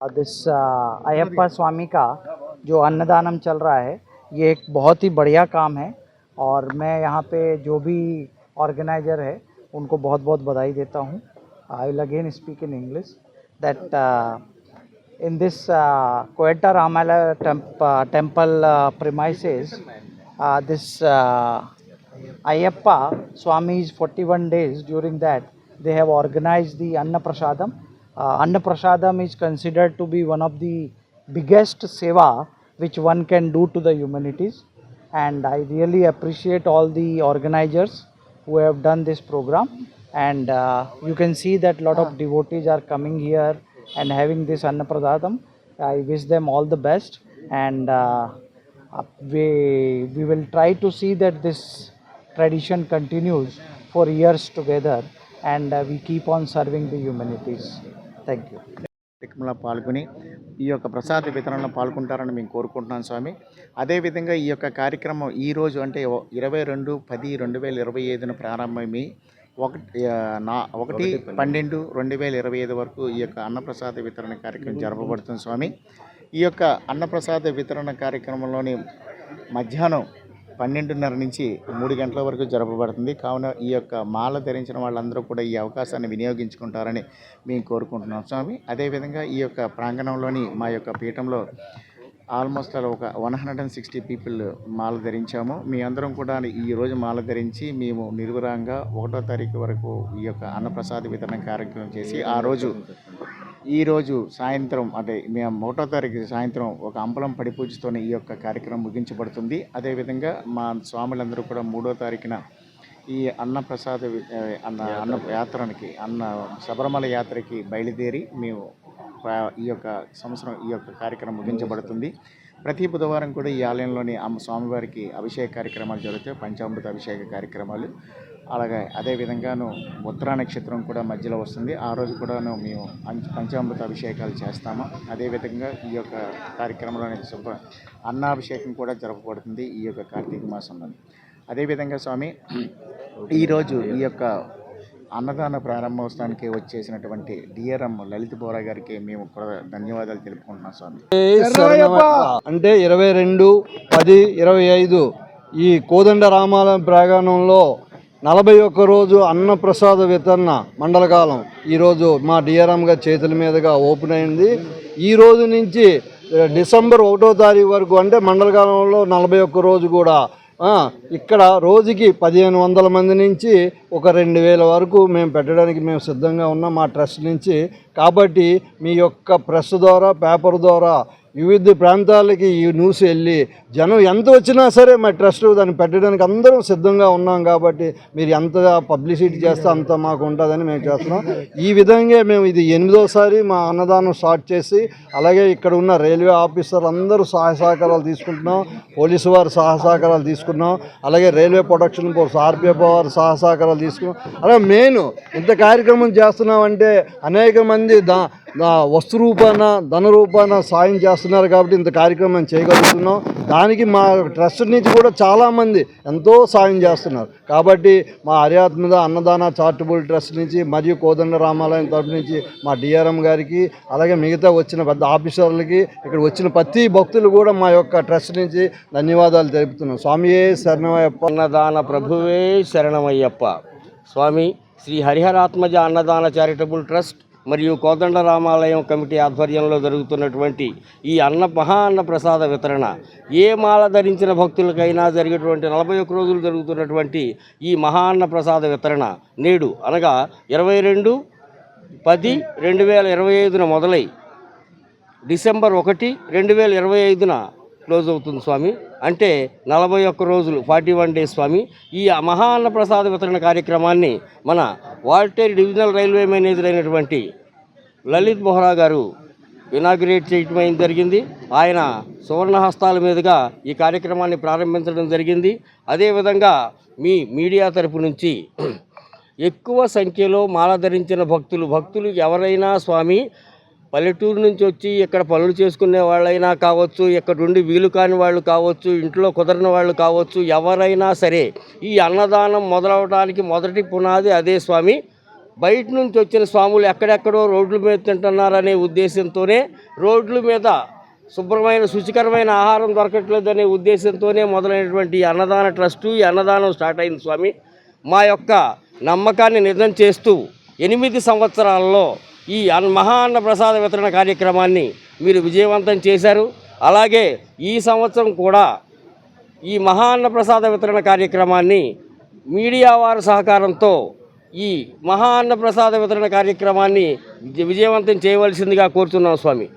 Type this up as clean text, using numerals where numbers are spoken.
This Ayyappa स्वामी का जो अन्नदानम चल रहा है ये एक बहुत ही बढ़िया काम है और मैं यहाँ पे जो भी ऑर्गेनाइजर है उनको बहुत बहुत बधाई देता हूँ. I will again speak in English that in this Koetta Ramala temple premises, this Ayyappa Swami's 41 days, during that they have organized the Anna Prasadam. Anna Prasadam is considered to be one of the biggest seva which one can do to the humanities, and I really appreciate all the organizers who have done this program. And you can see that lot of devotees are coming here and having this Annaprasadam. I wish them all the best, and we will try to see that this tradition continues for years together, and we keep on serving the humanities. Thank you. కార్యక్రమంలో పాల్గొని ఈ యొక్క ప్రసాద వితరణలో పాల్గొంటారని మేము కోరుకుంటున్నాం స్వామి. అదేవిధంగా ఈ యొక్క కార్యక్రమం ఈరోజు అంటే 22/10/2025 ప్రారంభమై 1/12/2025 వరకు ఈ యొక్క అన్నప్రసాద వితరణ కార్యక్రమం జరపబడుతుంది స్వామి. ఈ యొక్క అన్నప్రసాద వితరణ కార్యక్రమంలోని మధ్యాహ్నం 12:30 నుంచి 3 గంటల వరకు జరపబడుతుంది. కావున ఈ యొక్క మాల ధరించిన వాళ్ళందరూ కూడా ఈ అవకాశాన్ని వినియోగించుకుంటారని మేము కోరుకుంటున్నాం స్వామి. అదేవిధంగా ఈ యొక్క ప్రాంగణంలోని మా యొక్క పీఠంలో ఆల్మోస్ట్ ఒక 160 పీపుల్ మాల ధరించాము. మీ అందరం కూడా ఈరోజు మాల ధరించి మేము నిర్విరాంగా 1వ తారీఖు వరకు ఈ యొక్క అన్నప్రసాద వితరణ కార్యక్రమం చేసి ఈరోజు సాయంత్రం అంటే మేము 1వ తారీఖు సాయంత్రం ఒక అంబలం పడి పూజతోనే ఈ యొక్క కార్యక్రమం ముగించబడుతుంది. అదేవిధంగా మా స్వాములందరూ కూడా 3వ తారీఖున ఈ అన్నప్రసాద అన్న యాత్రకి శబరిమల యాత్రకి బయలుదేరి మేము ఈ యొక్క సంవత్సరం ఈ యొక్క కార్యక్రమం ముగించబడుతుంది. ప్రతి బుధవారం కూడా ఈ ఆలయంలోని స్వామివారికి అభిషేక కార్యక్రమాలు జరుగుతాయి, పంచామృత అభిషేక కార్యక్రమాలు. అలాగే అదేవిధంగాను ఉత్తరా నక్షత్రం కూడా మధ్యలో వస్తుంది. ఆ రోజు కూడాను మేము పంచామృత అభిషేకాలు చేస్తాము. అదేవిధంగా ఈ యొక్క కార్యక్రమంలోని అన్నాభిషేకం కూడా జరపబడుతుంది ఈ యొక్క కార్తీక మాసంలో. అదేవిధంగా స్వామి ఈరోజు ఈ యొక్క అన్నదాన ప్రారంభోత్సవానికి వచ్చేసినటువంటి డిఆర్ఎం లలిత్ బోరా గారికి మేము కూడా ధన్యవాదాలు తెలుపుకుంటున్నాం స్వామి. అంటే 22/10/25 ఈ కోదండ రామాలయం ప్రాంగణంలో 41 రోజు అన్నప్రసాద వితరణ మండలకాలం ఈరోజు మా డిఆర్ఎం గారి చేతుల మీదుగా ఓపెన్ అయింది. ఈ రోజు నుంచి డిసెంబర్ 1వ తారీఖు వరకు అంటే మండలకాలంలో 41 రోజు కూడా ఇక్కడ రోజుకి 1500 మంది నుంచి ఒక 2000 వరకు మేము పెట్టడానికి మేము సిద్ధంగా ఉన్నాం మా ట్రస్ట్ నుంచి. కాబట్టి మీ యొక్క ప్రెస్ ద్వారా పేపర్ ద్వారా వివిధ ప్రాంతాలకి ఈ న్యూస్ వెళ్ళి జనం ఎంత వచ్చినా సరే మా ట్రస్ట్ దాన్ని పెట్టడానికి అందరం సిద్ధంగా ఉన్నాం. కాబట్టి మీరు ఎంత పబ్లిసిటీ చేస్తే అంత మాకు ఉంటుందని మేము చేస్తున్నాం. ఈ విధంగా మేము ఇది 8వసారి మా అన్నదానం స్టార్ట్ చేసి అలాగే ఇక్కడ ఉన్న రైల్వే ఆఫీసర్లు అందరూ సహాయ సహకారాలు తీసుకుంటున్నాం, పోలీసు వారు సహాయ సహకారాలు తీసుకున్నాం, అలాగే రైల్వే ప్రొటెక్షన్ ఫోర్స్ ఆర్పిఎఫ్ వారు సహాయ సహకారాలు తీసుకున్నాం. అలాగే మెయిన్ ఇంత కార్యక్రమం చేస్తున్నామంటే అనేక మంది వస్తు రూపాన ధన రూపాన సాయం చేస్తున్నారు కాబట్టి ఇంత కార్యక్రమం చేయగలుగుతున్నాం. దానికి మా ట్రస్ట్ నుంచి కూడా చాలామంది ఎంతో సాయం చేస్తున్నారు. కాబట్టి మా ఆర్యాత్మద అన్నదాన చారిటబుల్ ట్రస్ట్ నుంచి మరియు కోదండ రామాలయం తరఫు నుంచి మా డిఆర్ఎం గారికి అలాగే మిగతా వచ్చిన పెద్ద ఆఫీసర్లకి ఇక్కడ వచ్చిన ప్రతి భక్తులు కూడా మా యొక్క ట్రస్ట్ నుంచి ధన్యవాదాలు తెలుపుతున్నాం. స్వామియే శరణమయ్యప్ప. అన్నదాన ప్రభువే శరణమయ్యప్ప. స్వామి శ్రీ హరిహరాత్మజ అన్నదాన చారిటబుల్ ట్రస్ట్ మరియు కోదండ రామాలయం కమిటీ ఆధ్వర్యంలో జరుగుతున్నటువంటి ఈ మహా ప్రసాద వితరణ ఏ మాల ధరించిన భక్తులకైనా జరిగేటువంటి 41 రోజులు జరుగుతున్నటువంటి ఈ మహా ప్రసాద వితరణ నేడు అనగా 22/10/2025 మొదలై డిసెంబర్ 1, 2025 క్లోజ్ అవుతుంది స్వామి. అంటే 41 రోజులు 41 డేస్ స్వామి. ఈ మహా ప్రసాద వితరణ కార్యక్రమాన్ని మన వాల్టేరు డివిజనల్ రైల్వే మేనేజర్ అయినటువంటి లలిత్ బోహ్రా గారు ఇనాగ్రేట్ చేయడం జరిగింది. ఆయన సువర్ణ హస్తాల మీదుగా ఈ కార్యక్రమాన్ని ప్రారంభించడం జరిగింది. అదేవిధంగా మీ మీడియా తరపు నుంచి ఎక్కువ సంఖ్యలో మాల ధరించిన భక్తులు ఎవరైనా స్వామి పల్లెటూరు నుంచి వచ్చి ఇక్కడ పనులు చేసుకునే వాళ్ళైనా కావచ్చు, ఇక్కడ నుండి వీలు కాని వాళ్ళు కావచ్చు, ఇంట్లో కుదరని వాళ్ళు కావచ్చు, ఎవరైనా సరే ఈ అన్నదానం మొదలవడానికి మొదటి పునాది అదే స్వామి. బయట నుంచి వచ్చిన స్వాములు ఎక్కడెక్కడో రోడ్ల మీద తింటున్నారనే ఉద్దేశంతోనే, రోడ్ల మీద శుభ్రమైన శుచికరమైన ఆహారం దొరకట్లేదనే ఉద్దేశంతోనే మొదలైనటువంటి ఈ అన్నదాన ట్రస్టు, ఈ అన్నదానం స్టార్ట్ అయింది స్వామి. మా యొక్క నమ్మకాన్ని నిజం చేస్తూ 8 సంవత్సరాల్లో ఈ మహా అన్న ప్రసాద వితరణ కార్యక్రమాన్ని మీరు విజయవంతం చేశారు. అలాగే ఈ సంవత్సరం కూడా ఈ మహా అన్న ప్రసాద వితరణ కార్యక్రమాన్ని మీడియా వారి సహకారంతో ఈ మహా అన్న ప్రసాద వితరణ కార్యక్రమాన్ని విజయవంతం చేయవలసిందిగా కోరుతున్నాం స్వామి.